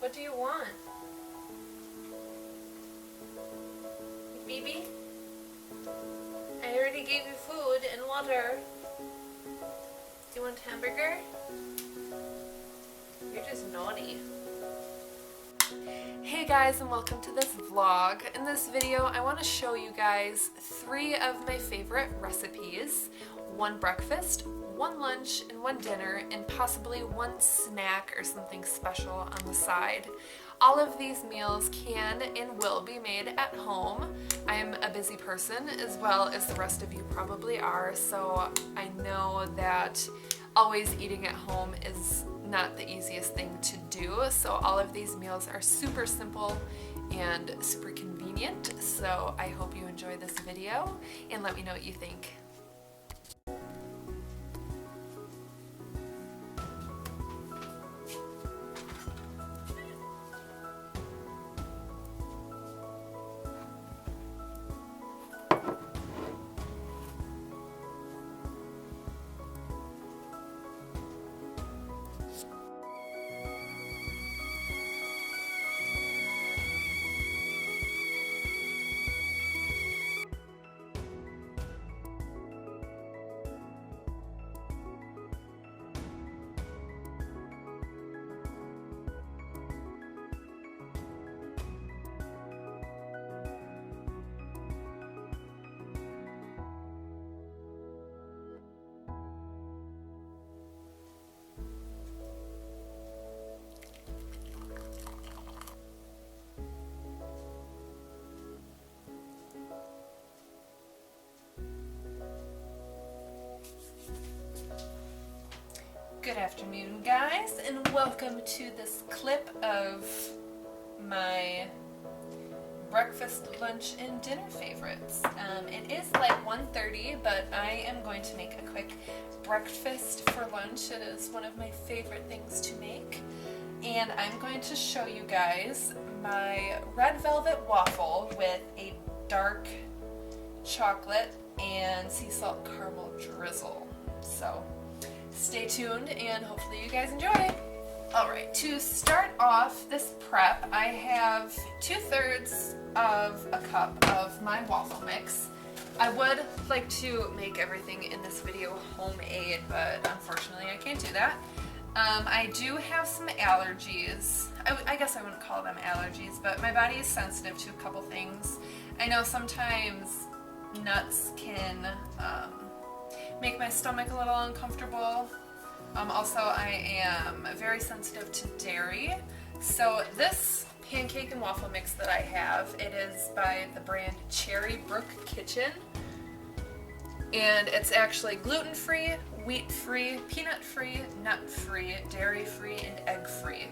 What do you want? Baby? I already gave you food and water. Do you want hamburger? You're just naughty. Hey guys, and welcome to this vlog. In this video, I want to show you guys 3 of my favorite recipes. 1 breakfast, 1 lunch, and 1 dinner, and possibly 1 snack or something special on the side. All of these meals can and will be made at home. I'm a busy person, as well as the rest of you probably are, so I know that always eating at home is not the easiest thing to do. So all of these meals are super simple and super convenient. So I hope you enjoy this video and let me know what you think. Good afternoon, guys, and welcome to this clip of my breakfast, lunch, and dinner favorites. It is like 1:30, but I am going to make a quick breakfast for lunch. It is one of my favorite things to make, and I'm going to show you guys my red velvet waffle with a dark chocolate and sea salt caramel drizzle. So stay tuned and hopefully you guys enjoy. Alright, to start off this prep, I have 2/3 of a cup of my waffle mix. I would like to make everything in this video homemade, but unfortunately I can't do that. I do have some allergies. I guess I wouldn't call them allergies, but my body is sensitive to a couple things. I know sometimes nuts can make my stomach a little uncomfortable. Also, I am very sensitive to dairy. So this pancake and waffle mix that I have, it is by the brand Cherry Brook Kitchen. And it's actually gluten-free, wheat-free, peanut-free, nut-free, dairy-free, and egg-free.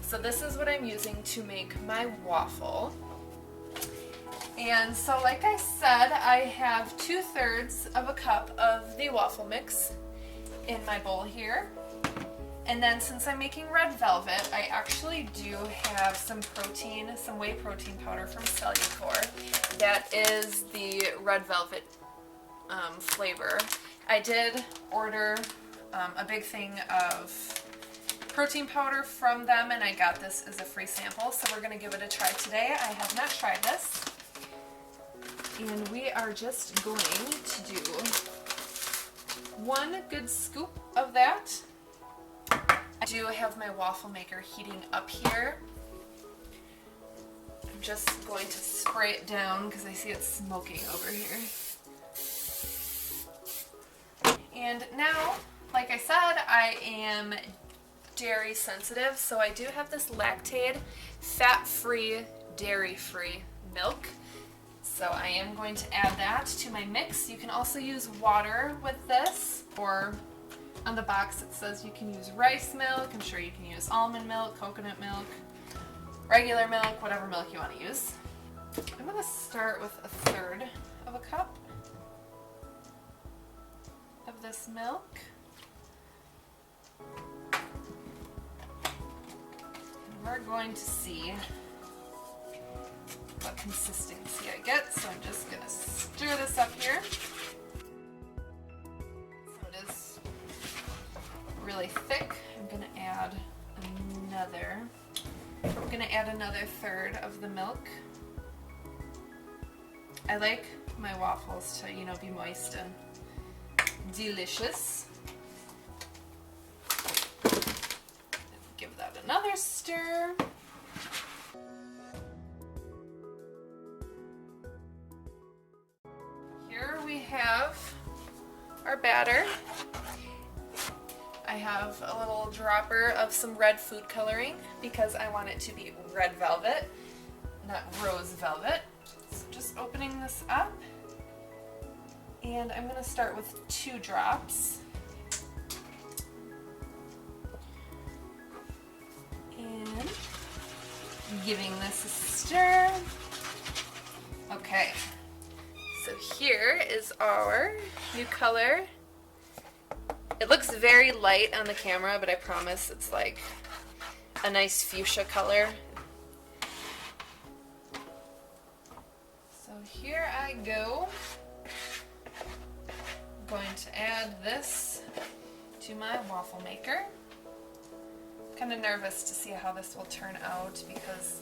So this is what I'm using to make my waffle. And so like I said, I have 2/3 of a cup of the waffle mix in my bowl here. And then since I'm making red velvet, I actually do have some protein, some whey protein powder from Cellucor. That is the red velvet flavor. I did order a big thing of protein powder from them, and I got this as a free sample, so we're going to give it a try today. I have not tried this. And we are just going to do 1 good scoop of that. I do have my waffle maker heating up here. I'm just going to spray it down because I see it smoking over here. And now, like I said, I am dairy sensitive, so I do have this Lactaid fat-free, dairy-free milk. So I am going to add that to my mix. You can also use water with this, or on the box it says you can use rice milk. I'm sure you can use almond milk, coconut milk, regular milk, whatever milk you want to use. I'm going to start with 1/3 of a cup of this milk. And we're going to see what consistency I get, so I'm just going to stir this up here. So it is really thick. I'm going to add another going to add another third of the milk. I like my waffles to, you know, be moist and delicious. Give that another stir. Here we have our batter. I have a little dropper of some red food coloring because I want it to be red velvet, not rose velvet. So just opening this up, and I'm going to start with 2 drops. And giving this a stir. Okay, so here is our new color. It looks very light on the camera, but I promise it's like a nice fuchsia color. So here I go. I'm going to add this to my waffle maker. I'm kind of nervous to see how this will turn out because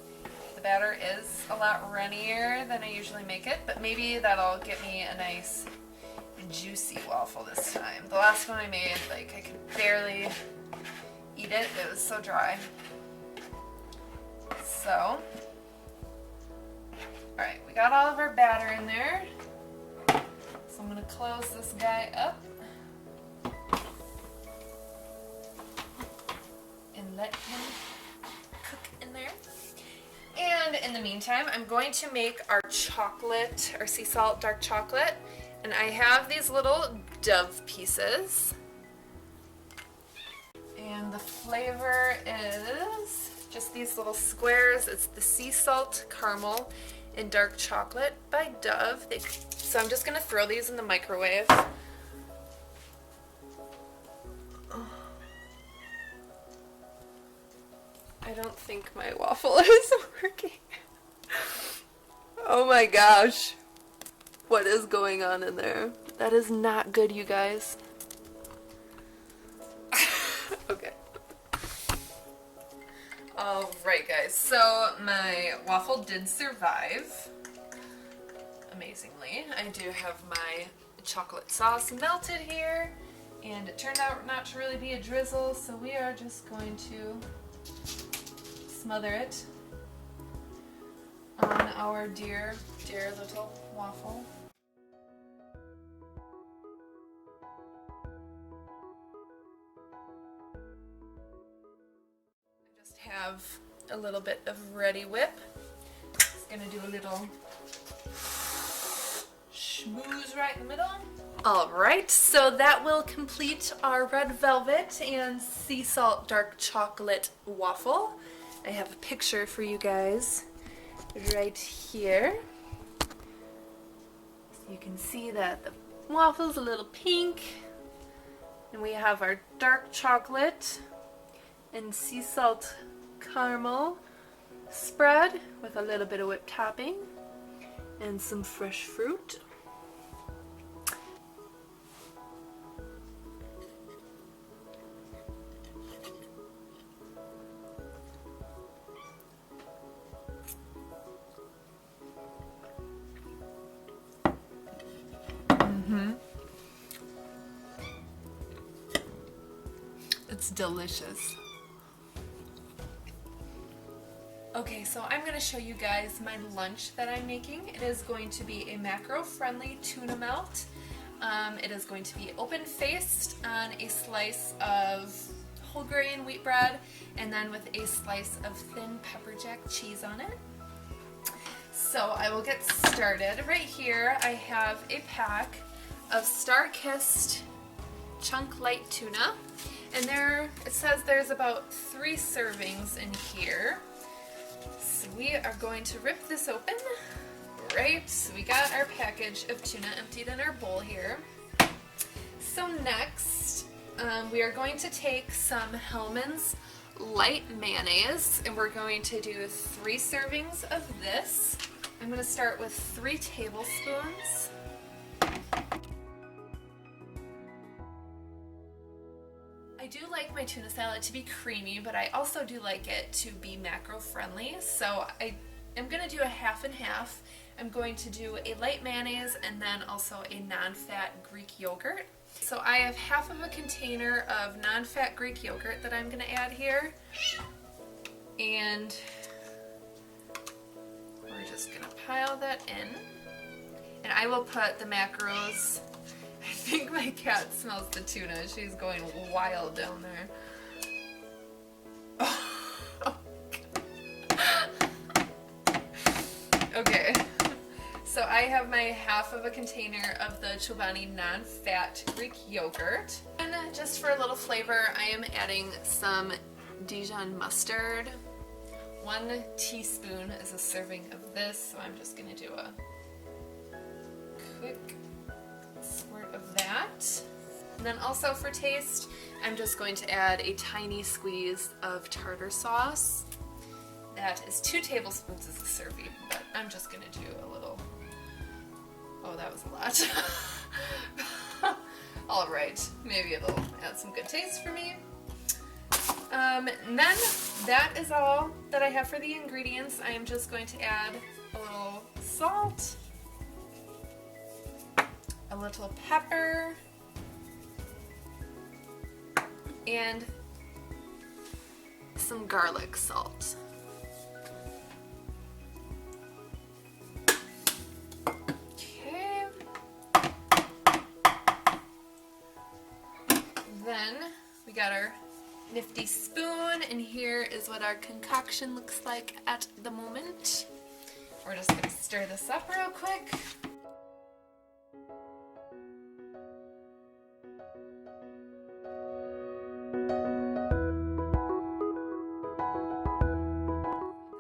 the batter is a lot runnier than I usually make it, but maybe that'll get me a nice juicy waffle this time. The last one I made, like, I could barely eat it. It was so dry. So, alright, we got all of our batter in there. So I'm going to close this guy up and let him cook in there. And in the meantime, I'm going to make our chocolate, our sea salt dark chocolate. And I have these little Dove pieces. And the flavor is just these little squares. It's the sea salt caramel and dark chocolate by Dove. So I'm just going to throw these in the microwave. I don't think my waffle is working. Oh my gosh. What is going on in there? That is not good, you guys. Okay. Alright guys, so my waffle did survive. Amazingly. I do have my chocolate sauce melted here, and it turned out not to really be a drizzle, so we are just going to smother it on our dear little waffle. I just have a little bit of Ready Whip. Just gonna do a little schmooze right in the middle. Alright, so that will complete our red velvet and sea salt dark chocolate waffle. I have a picture for you guys right here. So you can see that the waffle's a little pink. And we have our dark chocolate and sea salt caramel spread with a little bit of whipped topping and some fresh fruit. It's delicious. Okay, so I'm going to show you guys my lunch that I'm making. It is going to be a macro-friendly tuna melt. It is going to be open-faced on a slice of whole grain wheat bread, and then with a slice of thin pepper jack cheese on it. So I will get started. Right here I have a pack of Star-Kissed chunk light tuna, and there it says there's about 3 servings in here. So we are going to rip this open. Right, so we got our package of tuna emptied in our bowl here. So next we are going to take some Hellmann's light mayonnaise, and we're going to do 3 servings of this. I'm going to start with 3 tablespoons. I do like my tuna salad to be creamy, but I also do like it to be macro friendly. So I am going to do a half and half. I'm going to do a light mayonnaise and then also a non-fat Greek yogurt. So I have half of a container of non-fat Greek yogurt that I'm going to add here. And we're just going to pile that in. And I will put the macros. I think my cat smells the tuna. She's going wild down there. Oh. Okay. So I have my half of a container of the Chobani non-fat Greek yogurt. And just for a little flavor, I am adding some Dijon mustard. 1 teaspoon is a serving of this, so I'm just going to do a quick squirt of that. And then also for taste, I'm just going to add a tiny squeeze of tartar sauce. That is 2 tablespoons as a serving, but I'm just going to do a little. Oh, that was a lot. Alright, maybe it'll add some good taste for me. And then that is all that I have for the ingredients. I am just going to add a little salt, a little pepper, and some garlic salt. Okay. Then we got our nifty spoon, and here is what our concoction looks like at the moment. We're just going to stir this up real quick.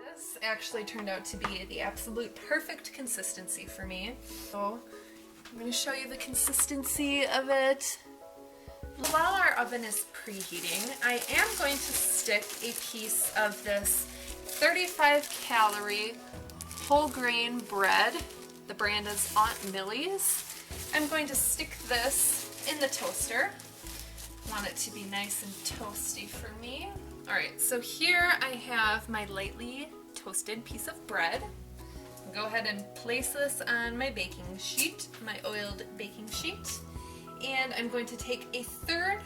This actually turned out to be the absolute perfect consistency for me. So I'm going to show you the consistency of it. While our oven is preheating, I am going to stick a piece of this 35-calorie whole grain bread. The brand is Aunt Millie's. I'm going to stick this in the toaster. I want it to be nice and toasty for me. Alright, so here I have my lightly toasted piece of bread. I'll go ahead and place this on my baking sheet, my oiled baking sheet. And I'm going to take 1/3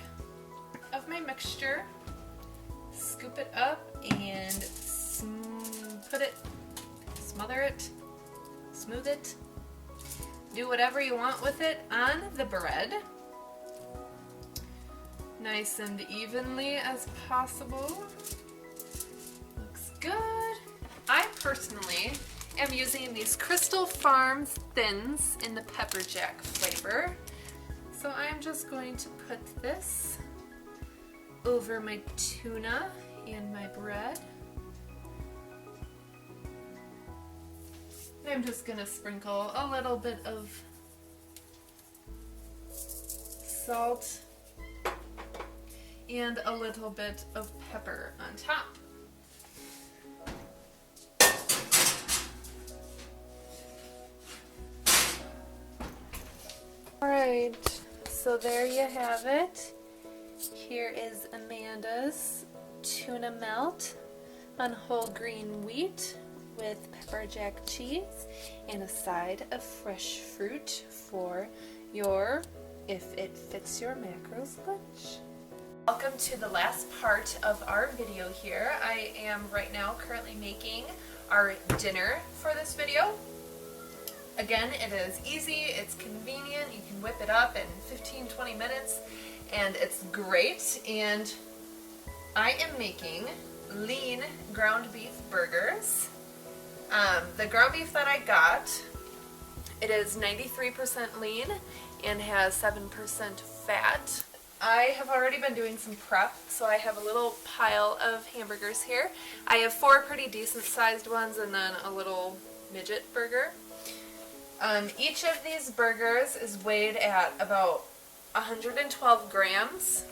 of my mixture, scoop it up, and smother it, smooth it. Do whatever you want with it on the bread. Nice and evenly as possible. Looks good. I personally am using these Crystal Farms Thins in the pepper jack flavor. So I'm just going to put this over my tuna and my bread. And I'm just going to sprinkle a little bit of salt and a little bit of pepper on top. Alright. So there you have it. Here is Amanda's tuna melt on whole grain wheat with pepper jack cheese and a side of fresh fruit for your, if it fits your macros, lunch. Welcome to the last part of our video here. I am right now currently making our dinner for this video. Again, it is easy, it's convenient, you can whip it up in 15-20 minutes, and it's great. And I am making lean ground beef burgers. The ground beef that I got, it is 93% lean and has 7% fat. I have already been doing some prep, so I have a little pile of hamburgers here. I have 4 pretty decent sized ones and then a little midget burger. Each of these burgers is weighed at about 112 grams,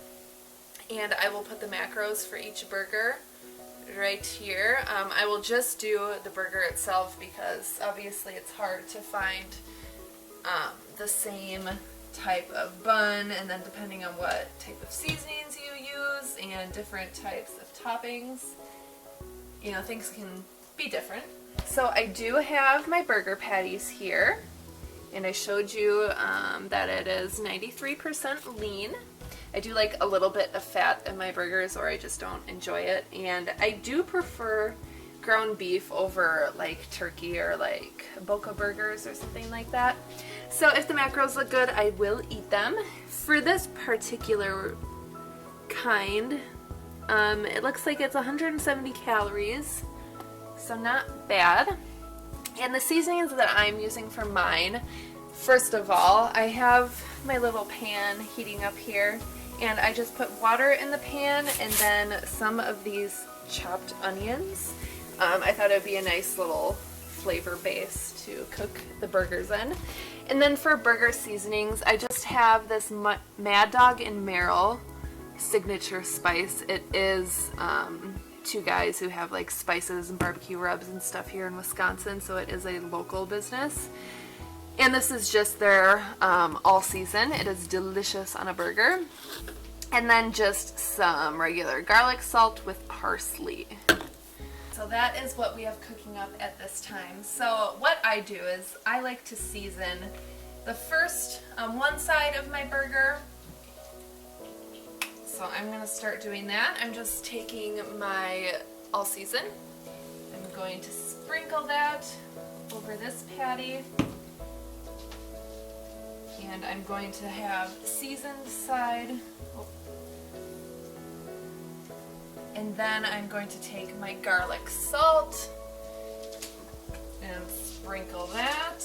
and I will put the macros for each burger right here. I will just do the burger itself because obviously it's hard to find the same type of bun, and then depending on what type of seasonings you tomatoes and different types of toppings. You know, things can be different. So I do have my burger patties here, and I showed you that it is 93% lean. I do like a little bit of fat in my burgers, or I just don't enjoy it, and I do prefer ground beef over like turkey or like Boca burgers or something like that. So if the macros look good, I will eat them. For this particular kind, it looks like it's 170 calories, so not bad. And the seasonings that I'm using for mine, first of all, I have my little pan heating up here, and I just put water in the pan and then some of these chopped onions. I thought it would be a nice little flavor base to cook the burgers in. And then for burger seasonings, I just have this Mad Dog and Merrill signature spice. It is two guys who have like spices and barbecue rubs and stuff here in Wisconsin, so it is a local business. And this is just their all season. It is delicious on a burger. And then just some regular garlic salt with parsley. So that is what we have cooking up at this time. So what I do is I like to season the first one side of my burger. So I'm going to start doing that. I'm just taking my all season. I'm going to sprinkle that over this patty. And I'm going to have seasoned side. And then I'm going to take my garlic salt and sprinkle that.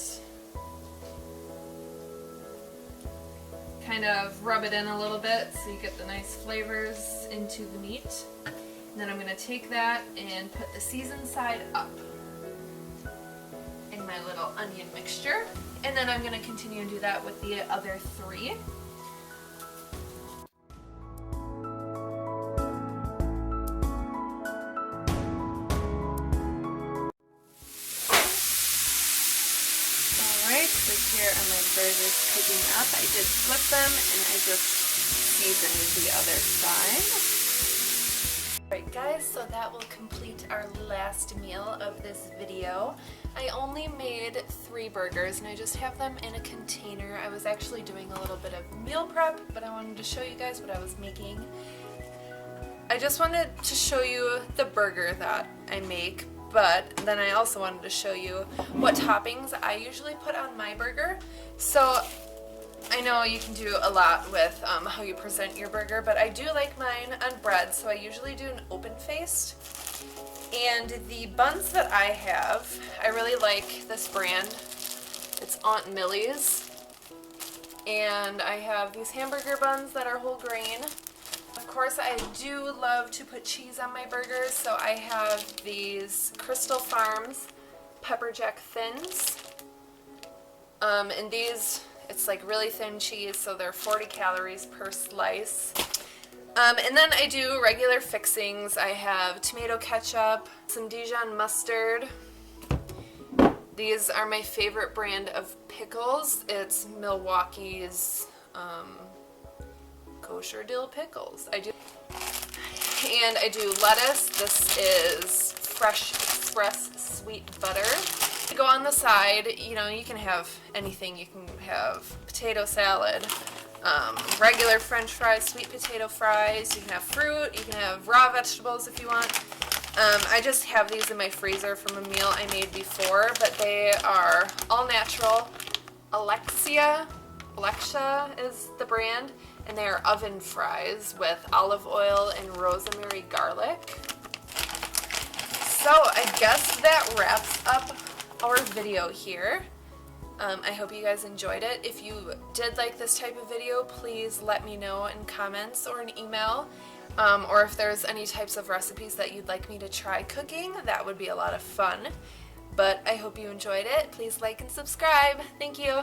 Kind of rub it in a little bit so you get the nice flavors into the meat. And then I'm going to take that and put the seasoned side up in my little onion mixture. And then I'm going to continue and do that with the other three. So here are my burgers cooking up. I did flip them and I just seasoned the other side. Alright guys, so that will complete our last meal of this video. I only made 3 burgers and I just have them in a container. I was actually doing a little bit of meal prep, but I wanted to show you guys what I was making. I just wanted to show you the burger that I make, but then I also wanted to show you what toppings I usually put on my burger. So I know you can do a lot with how you present your burger, but I do like mine on bread, so I usually do an open faced. And the buns that I have, I really like this brand. It's Aunt Millie's. And I have these hamburger buns that are whole grain. Of course, I do love to put cheese on my burgers, so I have these Crystal Farms Pepper Jack Thins. And these, it's like really thin cheese, so they're 40 calories per slice. And then I do regular fixings. I have tomato ketchup, some Dijon mustard. These are my favorite brand of pickles. It's Milwaukee's kosher dill pickles. I do lettuce. This is Fresh Express sweet butter. Go on the side, you know, you can have anything. You can have potato salad, regular French fries, sweet potato fries. You can have fruit. You can have raw vegetables if you want. I just have these in my freezer from a meal I made before, but they are all natural. Alexia is the brand, and they are oven fries with olive oil and rosemary garlic. So I guess that wraps up our video here. I hope you guys enjoyed it. If you did like this type of video, please let me know in comments or an email. Or if there's any types of recipes that you'd like me to try cooking, that would be a lot of fun. But I hope you enjoyed it. Please like and subscribe. Thank you.